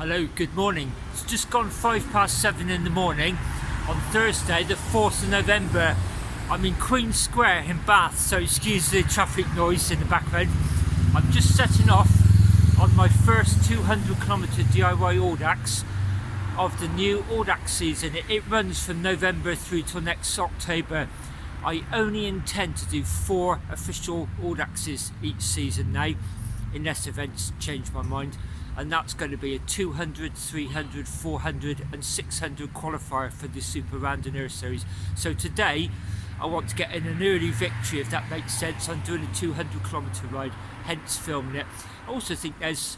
Hello, good morning. It's just gone 7:05 in the morning on Thursday, the 4th of November. I'm in Queen Square in Bath, so excuse the traffic noise in the background. I'm just setting off on my first 200km DIY Audax of the new Audax season. It runs from November through till next October. I only intend to do 4 official Audaxes each season now, unless events change my mind. And that's going to be a 200, 300, 400 and 600 qualifier for the Super Randonneur series. So today I want to get in an early victory, if that makes sense. I'm doing a 200km ride, hence filming it. I also think there's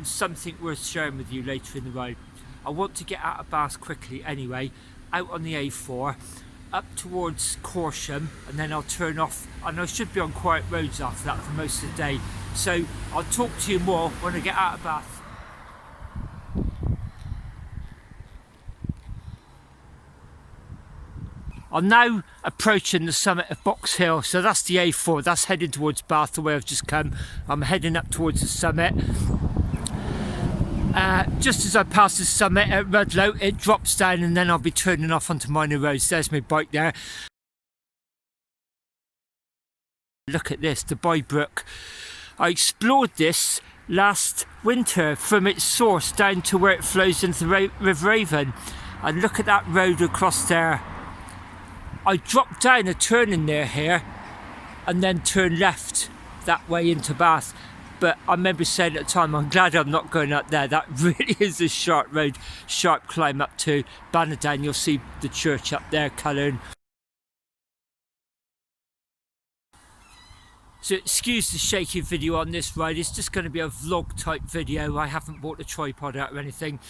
something worth sharing with you later in the ride. I want to get out of Bath quickly anyway, out on the A4, up towards Corsham, and then I'll turn off, and I should be on quiet roads after that for most of the day. So I'll talk to you more when I get out of Bath. I'm now approaching the summit of Box Hill, so that's the A4, that's heading towards Bath, the way I've just come. I'm heading up towards the summit. Just as I pass the summit at Rudlow, it drops down and then I'll be turning off onto minor roads. There's my bike there. Look at this, the Boy Brook. I explored this last winter from its source down to where it flows into the River Avon. And look at that road across there. I dropped down a turn in there here and then turned left that way into Bath. But I remember saying at the time, I'm glad I'm not going up there. That really is a sharp road, sharp climb up to Bannerdown. You'll see the church up there colouring. So excuse the shaky video on this ride. It's just going to be a vlog type video. I haven't bought a tripod out or anything.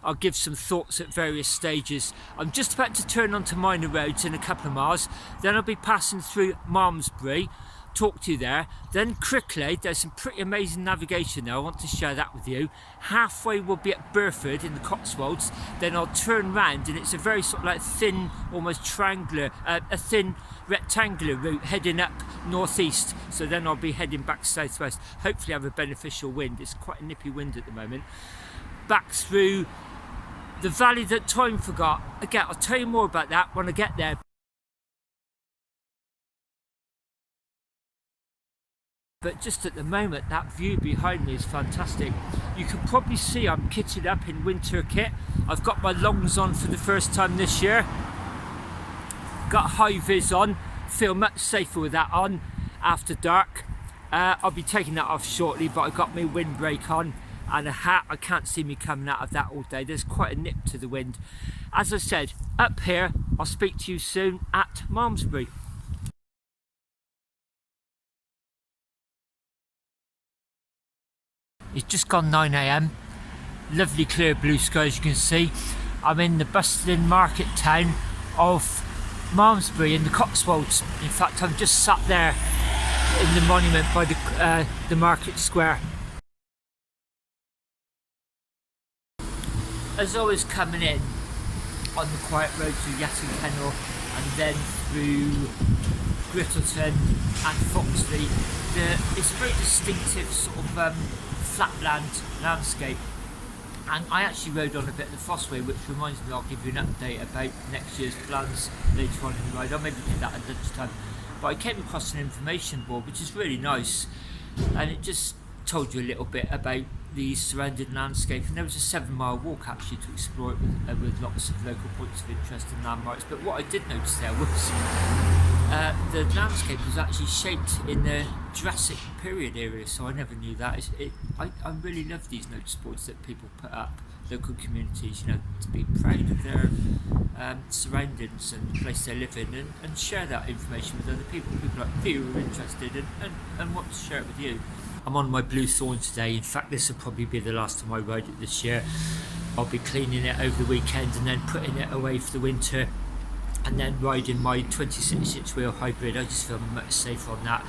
I'll give some thoughts at various stages. I'm just about to turn onto minor roads in a couple of miles. Then I'll be passing through Malmesbury, talk to you there. Then Cricklade, there's some pretty amazing navigation there. I want to share that with you. Halfway we'll be at Burford in the Cotswolds. Then I'll turn round and it's a very sort of like thin, almost triangular, a thin rectangular route heading up northeast. So then I'll be heading back southwest. Hopefully have a beneficial wind. It's quite a nippy wind at the moment. Back through the valley that time forgot. Again, I'll tell you more about that when I get there. But just at the moment, that view behind me is fantastic. You can probably see I'm kitted up in winter kit. I've got my longs on for the first time this year. Got high vis on. Feel much safer with that on after dark. I'll be taking that off shortly, but I've got my windbreak on and a hat. I can't see me coming out of that all day. There's quite a nip to the wind. As I said, up here, I'll speak to you soon at Malmesbury. It's just gone 9 AM. Lovely clear blue sky, as you can see. I'm in the bustling market town of Malmesbury in the Cotswolds. In fact, I'm just sat there in the monument by the market square. As always, coming in on the quiet road through Yatton Kennel and then through Grittleton and Foxley, it's a very distinctive sort of flatland landscape. And I actually rode on a bit of the Fossway, which reminds me I'll give you an update about next year's plans later on in the ride. I'll maybe do that at lunchtime. But I came across an information board which is really nice, and it just told you a little bit about the surrounding landscape, and there was a 7-mile walk actually to explore it with lots of local points of interest and landmarks. But what I did notice there was the landscape was actually shaped in the Jurassic period area, so I never knew that. I really love these notice boards that people put up, local communities, you know, to be proud of their surroundings and the place they live in, and share that information with other people like you who are interested and want to share it with you. I'm on my Blue Thorn today. In fact, this will probably be the last time I ride it this year. I'll be cleaning it over the weekend and then putting it away for the winter, and then riding my 26-inch wheel hybrid. I just feel much safer on that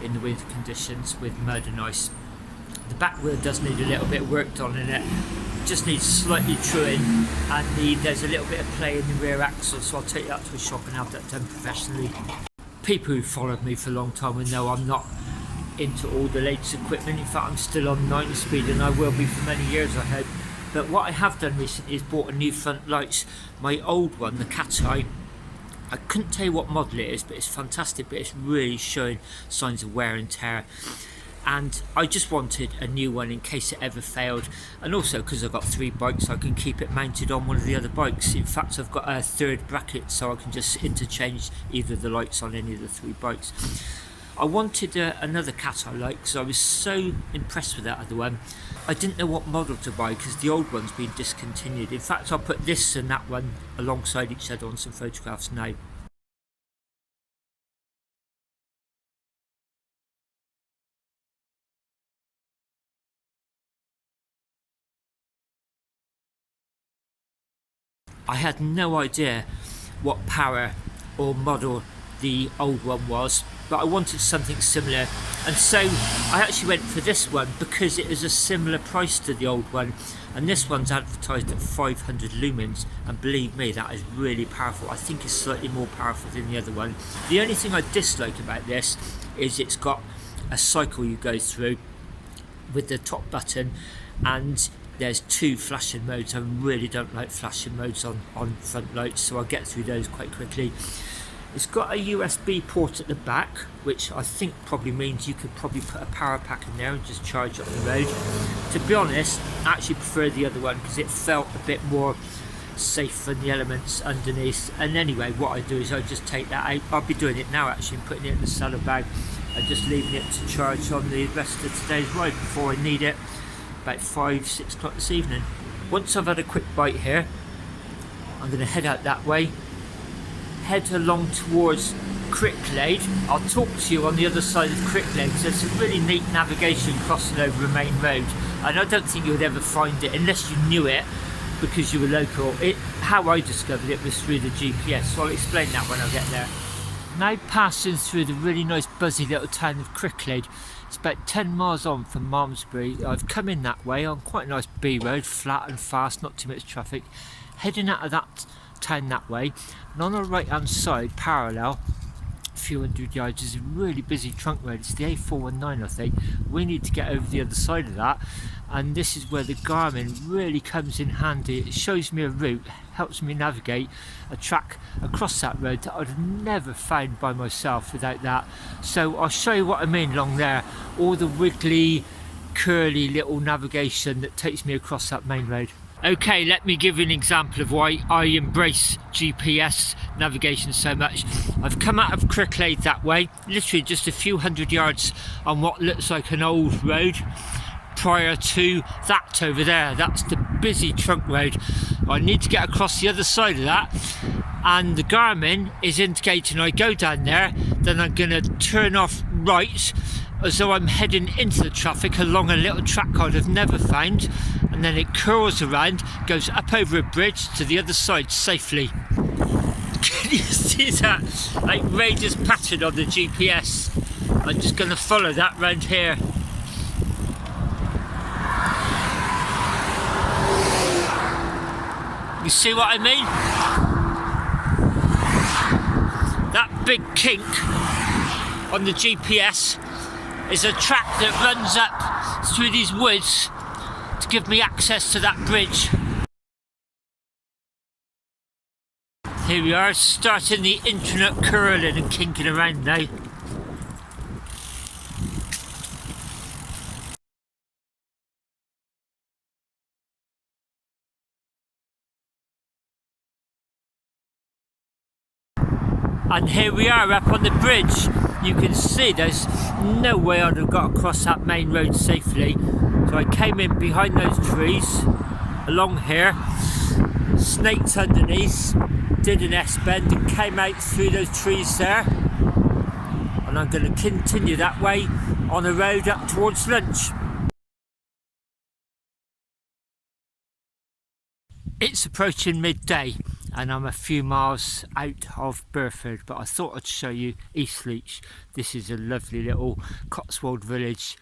in the winter conditions with mud and ice. The back wheel does need a little bit of work done in it. Just needs slightly truing, and there's a little bit of play in the rear axle, so I'll take that to a shop and have that done professionally. People who followed me for a long time will know I'm not into all the latest equipment. In fact, I'm still on 9 speed, and I will be for many years, I hope. But what I have done recently is bought a new front lights. My old one, the Cat's Eye, I couldn't tell you what model it is, but it's fantastic, but it's really showing signs of wear and tear. And I just wanted a new one in case it ever failed, and also because I've got 3 bikes, I can keep it mounted on one of the other bikes. In fact, I've got a 3rd bracket, so I can just interchange either of the lights on any of the 3 bikes. I wanted another Cat I like because I was so impressed with that other one. I didn't know what model to buy because the old one's been discontinued. In fact, I'll put this and that one alongside each other on some photographs now. I had no idea what power or model the old one was, but I wanted something similar, and so I actually went for this one because it is a similar price to the old one, and this one's advertised at 500 lumens, and believe me, that is really powerful. I think it's slightly more powerful than the other one. The only thing I dislike about this is it's got a cycle you go through with the top button, and there's 2 flashing modes. I really don't like flashing modes on front lights, so I'll get through those quite quickly. It's got a USB port at the back, which I think probably means you could probably put a power pack in there and just charge up the road. To be honest, I actually prefer the other one because it felt a bit more safe from the elements underneath. And anyway, what I do is I just take that out. I'll be doing it now actually, and putting it in the saddlebag and just leaving it to charge on the rest of today's ride before I need it about 5-6 o'clock this evening. Once I've had a quick bite here, I'm going to head out that way, head along towards Cricklade. I'll talk to you on the other side of Cricklade because there's some really neat navigation crossing over a main road, and I don't think you would ever find it unless you knew it because you were local. How I discovered it was through the GPS, so I'll explain that when I get there. Now passing through the really nice buzzy little town of Cricklade. It's about 10 miles on from Malmesbury. I've come in that way on quite a nice B road, flat and fast, not too much traffic. Heading out of that town that way, and on the right hand side, parallel, a few hundred yards, is a really busy trunk road. It's the A419, I think. We need to get over the other side of that, and this is where the Garmin really comes in handy. It shows me a route, helps me navigate a track across that road that I'd have never found by myself without that. So I'll show you what I mean along there, all the wiggly, curly little navigation that takes me across that main road. Okay, let me give you an example of why I embrace GPS navigation so much. I've come out of Cricklade that way, literally just a few hundred yards on what looks like an old road. Prior to that over there, that's the busy trunk road. I need to get across the other side of that, and the Garmin is indicating I go down there, then I'm going to turn off right as though I'm heading into the traffic along a little track I'd have never found, and then it curls around, goes up over a bridge to the other side safely. Can you see that outrageous pattern on the GPS? I'm just going to follow that round here. You see what I mean? That big kink on the GPS is a track that runs up through these woods to give me access to that bridge. Here we are, starting the internet curling and kinking around now. And here we are up on the bridge. You can see there's no way I'd have got across that main road safely. So I came in behind those trees, along here, snaked underneath, did an S-bend and came out through those trees there. And I'm going to continue that way on the road up towards lunch. It's approaching midday and I'm a few miles out of Burford, but I thought I'd show you Eastleach. This is a lovely little Cotswold village,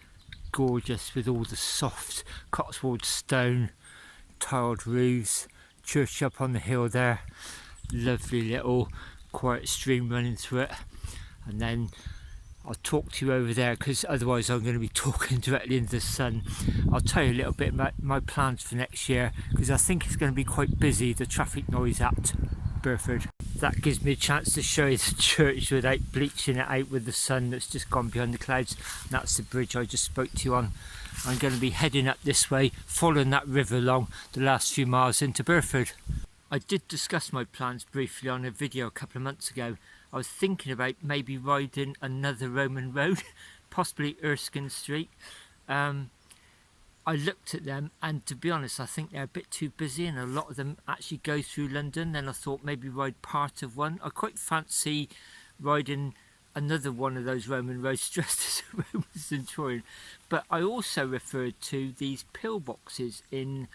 gorgeous with all the soft Cotswold stone, tiled roofs, church up on the hill there, lovely little quiet stream running through it, and then I'll talk to you over there, because otherwise I'm going to be talking directly into the sun. I'll tell you a little bit about my plans for next year, because I think it's going to be quite busy, the traffic noise at Burford. That gives me a chance to show you the church without bleaching it out with the sun that's just gone behind the clouds. And that's the bridge I just spoke to you on. I'm going to be heading up this way, following that river along the last few miles into Burford. I did discuss my plans briefly on a video a couple of months ago. I was thinking about maybe riding another Roman road, possibly Erskine Street. I looked at them, and to be honest, I think they're a bit too busy, and a lot of them actually go through London. Then I thought maybe ride part of one. I quite fancy riding another one of those Roman roads dressed as a Roman centurion. But I also referred to these pillboxes in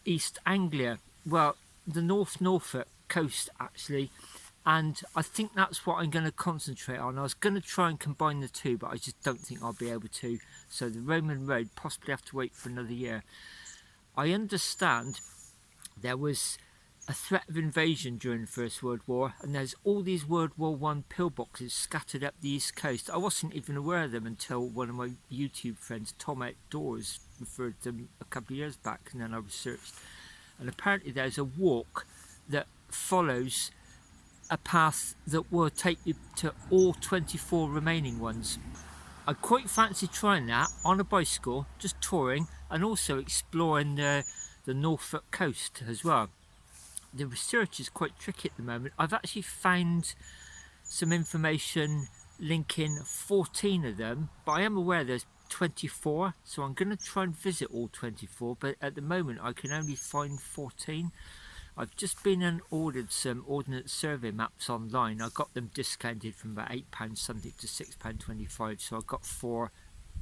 East Anglia, well, the North Norfolk coast actually, and I think that's what I'm going to concentrate on. I was going to try and combine the two, but I just don't think I'll be able to. So the Roman road possibly have to wait for another year. I understand there was a threat of invasion during the First World War, and there's all these World War I pillboxes scattered up the East Coast. I wasn't even aware of them until one of my YouTube friends, Tom Outdoors, referred to them a couple of years back, and then I researched. And apparently there's a walk that follows a path that will take you to all 24 remaining ones. I quite fancy trying that on a bicycle, just touring, and also exploring the Norfolk coast as well. The research is quite tricky at the moment. I've actually found some information linking 14 of them, but I am aware there's 24, so I'm going to try and visit all 24, but at the moment I can only find 14. I've just been and ordered some Ordnance Survey maps online. I got them discounted from about £8 something to £6.25, so I've got 4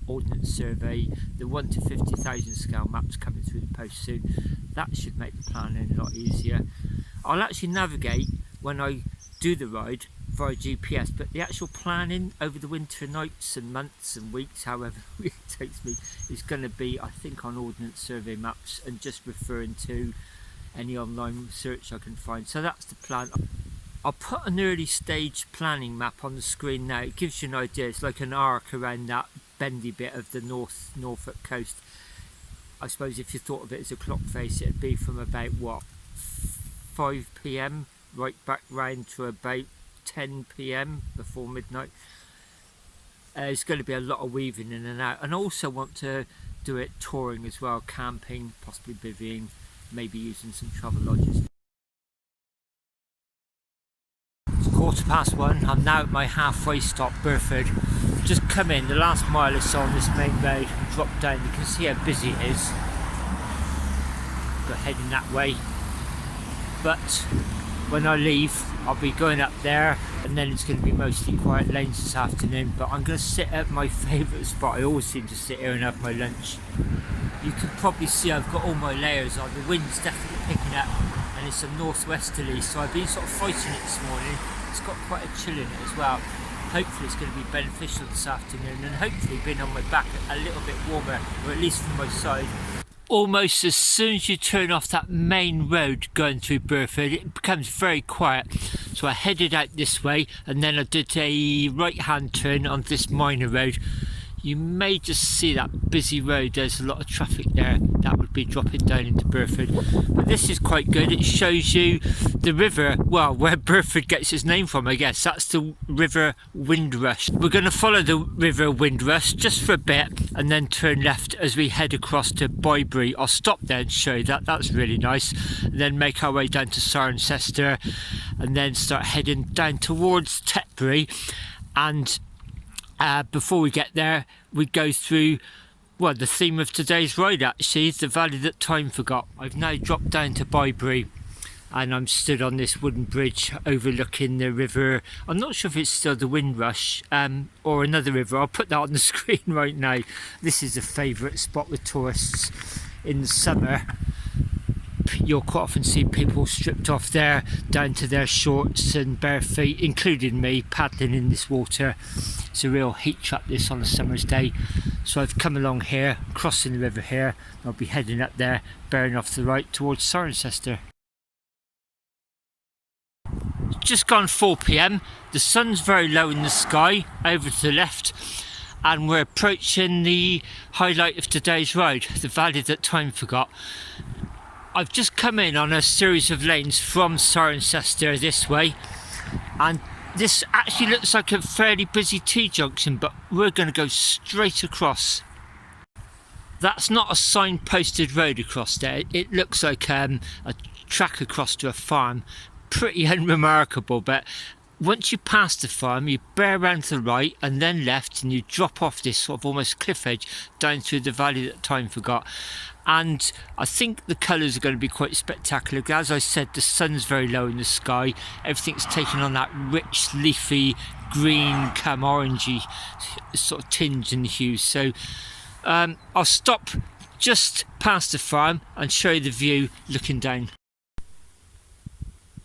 Ordnance Survey, the 1 to 50,000 scale maps coming through the post soon. That should make the planning a lot easier. I'll actually navigate when I do the ride via GPS, but the actual planning over the winter nights and months and weeks, however it takes me, is going to be, I think, on Ordnance Survey maps and just referring to any online research I can find. So that's the plan. I'll put an early stage planning map on the screen now. It gives you an idea. It's like an arc around that bendy bit of the Norfolk coast. I suppose if you thought of it as a clock face, it'd be from about what, 5 PM right back round to about 10 PM before midnight. There's going to be a lot of weaving in and out, and I also want to do it touring as well, camping, possibly bivvying, maybe using some travel lodges. It's 1:15. I'm now at my halfway stop, Burford. Just come in the last mile or so on this main road and drop down. You can see how busy it is. We're heading that way, but when I leave I'll be going up there, and then it's going to be mostly quiet lanes this afternoon. But I'm going to sit at my favourite spot. I always seem to sit here and have my lunch. You can probably see I've got all my layers on. The wind's definitely picking up, and it's a northwesterly, so I've been sort of fighting it this morning. It's got quite a chill in it as well. Hopefully it's going to be beneficial this afternoon, and hopefully being on my back a little bit warmer, or at least from my side. Almost as soon as you turn off that main road going through Burford, it becomes very quiet. So I headed out this way, and then I did a right hand turn on this minor road. You may just see that busy road. There's a lot of traffic there. That would be dropping down into Burford. But this is quite good. It shows you the river, well, where Burford gets its name from, I guess. That's the River Windrush. We're going to follow the River Windrush just for a bit, and then turn left as we head across to Bybury. I'll stop there and show you that. That's really nice. And then make our way down to Cirencester, and then start heading down towards Tetbury. And before we get there, we go through, well, the theme of today's ride actually is the valley that time forgot. I've now dropped down to Bybury, and I'm stood on this wooden bridge overlooking the river. I'm not sure if it's still the Windrush or another river. I'll put that on the screen right now. This is a favourite spot with tourists in the summer. You'll quite often see people stripped off there down to their shorts and bare feet, including me, paddling in this water. It's a real heat trap this on a summer's day. So I've come along here, crossing the river here. I'll be heading up there, bearing off to the right towards Cirencester. just gone 4 p.m. The sun's very low in the sky over to the left, and we're approaching the highlight of today's ride, the valley that time forgot. I've just come in on a series of lanes from Cirencester this way, and this actually looks like a fairly busy T-junction, but we're going to go straight across. That's not a signposted road across there. It looks like a track across to a farm. Pretty unremarkable, but once you pass the farm, you bear round to the right and then left, and you drop off this sort of almost cliff edge down through the valley that time forgot. And I think the colours are going to be quite spectacular. As I said, the sun's very low in the sky. Everything's taken on that rich, leafy, green, orangey sort of tinge in the hues. So I'll stop just past the farm and show you the view looking down.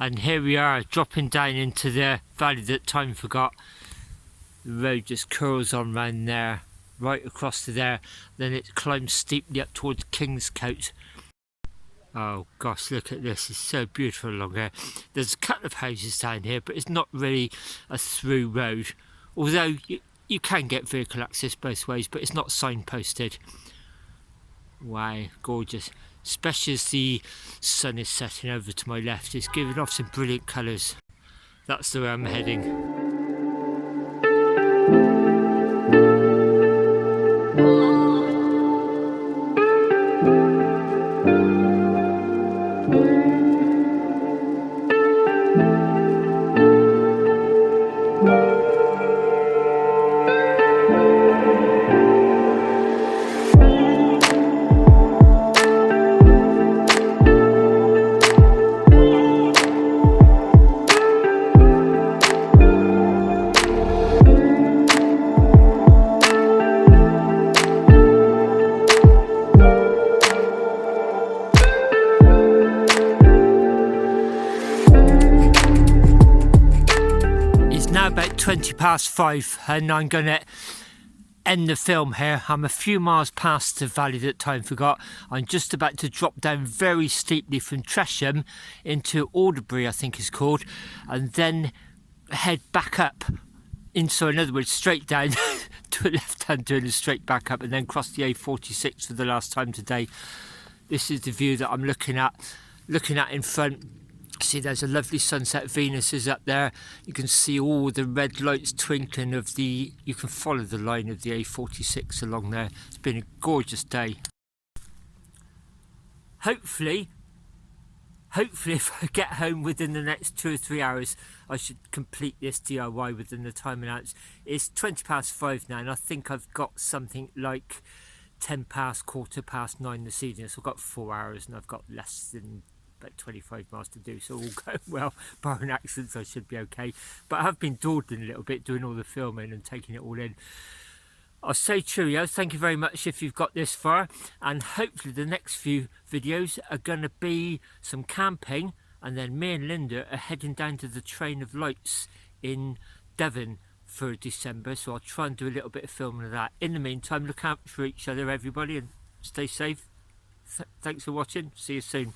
And here we are, dropping down into the valley that time forgot. The road just curls on round there, right across to there, then it climbs steeply up towards Kingscote. Oh gosh, look at this, it's so beautiful along here. There's a couple of houses down here, but it's not really a through road, although you can get vehicle access both ways, but it's not signposted. Wow, gorgeous. Especially as the sun is setting over to my left, it's giving off some brilliant colours. That's the way I'm heading. About 20 past 5 and I'm going to end the film here. I'm a few miles past the valley that time forgot. I'm just about to drop down very steeply from Tresham into Alderbury, I think it's called, and then head back up so in other words straight down to a left hand turn and straight back up, and then cross the A46 for the last time today. This is the view that I'm looking at in front. See, there's a lovely sunset. Venus is up there. You can see all the red lights twinkling you can follow the line of the A46 along there. It's been a gorgeous day. Hopefully if I get home within the next 2 or 3 hours, I should complete this DIY within the time announced. It's 20 past 5 now, and I think I've got something like 10 past, quarter past 9 this evening. So I've got 4 hours and I've got less than about 25 miles to do, so all going well. Barring accidents, I should be okay. But I have been dawdling a little bit doing all the filming and taking it all in. I'll say cheerio, thank you very much if you've got this far, and hopefully the next few videos are going to be some camping, and then me and Linda are heading down to the Train of Lights in Devon for December, so I'll try and do a little bit of filming of that. In the meantime, look out for each other everybody and stay safe. Thanks for watching, see you soon.